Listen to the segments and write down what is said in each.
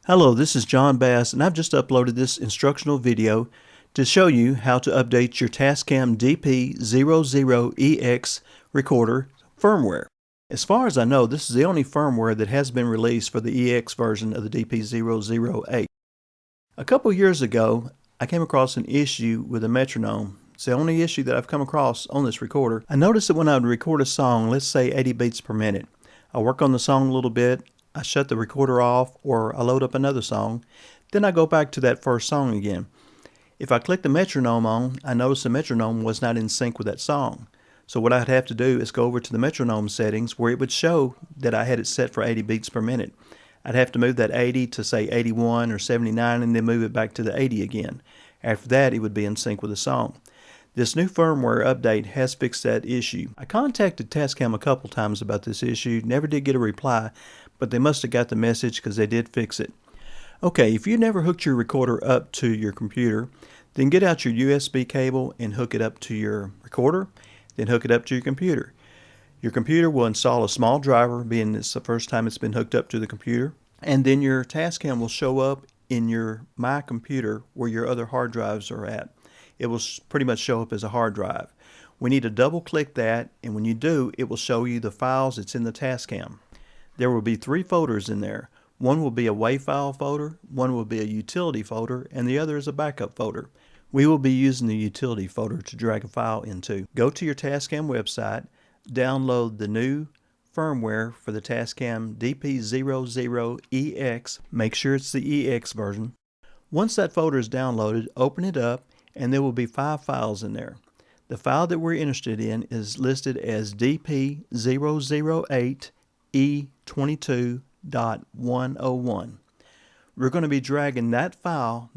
Hello, this is John Bass, and I've just uploaded this instructional video to show you how to update your Tascam DP008EX recorder firmware. As far as I know, this is the only firmware that has been released for the EX version of the DP008. A couple years ago, I came across an issue with a Metronome. It's the only issue that I've come across on this recorder. I noticed that when I would record a song, let's say 80 beats per minute, I work on the song a little bit, I shut the recorder off, or I load up another song, then I go back to that first song again. If I click the metronome on, I notice the metronome was not in sync with that song. So what I'd have to do is go over to the metronome settings where it would show that I had it set for 80 beats per minute. I'd have to move that 80 to say 81 or 79 and then move it back to the 80 again. After that, it would be in sync with the song. This new firmware update has fixed that issue. I contacted Tascam a couple times about this issue, never did get a reply, but they must have got the message because they did fix it. Okay, if you never hooked your recorder up to your computer, then get out your USB cable and hook it up to your recorder, then hook it up to your computer. Your computer will install a small driver, being it's the first time it's been hooked up to the computer, and then your Tascam will show up in your My Computer where your other hard drives are at. It will pretty much show up as a hard drive. We need to double click that, and when you do, it will show you the files that's in the Tascam. There will be 3 folders in there. One will be a WAV file folder, one will be a utility folder, and the other is a backup folder. We will be using the utility folder to drag a file into. Go to your Tascam website, download the new firmware for the Tascam DP008EX. Make sure it's the EX version. Once that folder is downloaded, open it up, and there will be 5 files in there. The file that we're interested in is listed as DP008E22.101. We're going to be dragging that file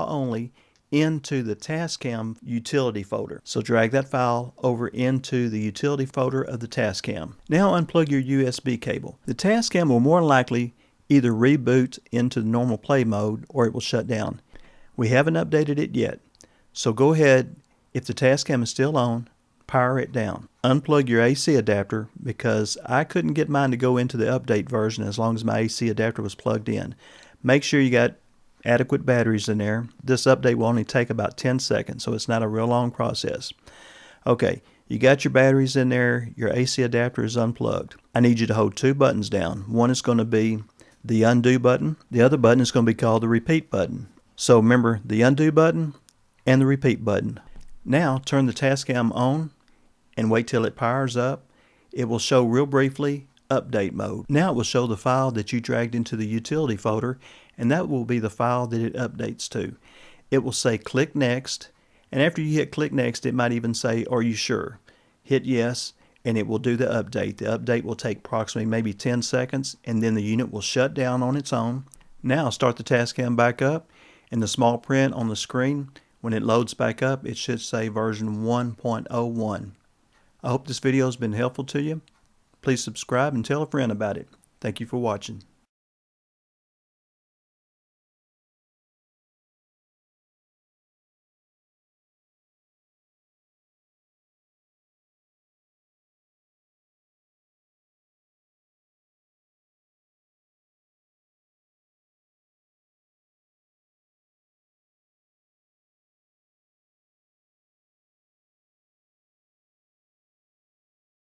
only, into the Tascam utility folder. So drag that file over into the utility folder of the Tascam. Now unplug your USB cable. The Tascam will more likely either reboot into the normal play mode or it will shut down. We haven't updated it yet. So go ahead, if the Tascam is still on, power it down. Unplug your AC adapter because I couldn't get mine to go into the update version as long as my AC adapter was plugged in. Make sure you got adequate batteries in there. This update will only take about 10 seconds, so it's not a real long process. Okay, you got your batteries in there, your AC adapter is unplugged. I need you to hold 2 buttons down. One is going to be the undo button. The other button is going to be called the repeat button. So remember the undo button and the repeat button. Now turn the Tascam on and wait till it powers up. It will show real briefly update mode. Now it will show the file that you dragged into the utility folder, and that will be the file that it updates to. It will say click next, and after you hit click next, it might even say, are you sure? Hit yes, and it will do the update. The update will take approximately maybe 10 seconds, and then the unit will shut down on its own. Now start the Tascam back up, and the small print on the screen, when it loads back up, it should say version 1.01. I hope this video has been helpful to you. Please subscribe and tell a friend about it. Thank you for watching.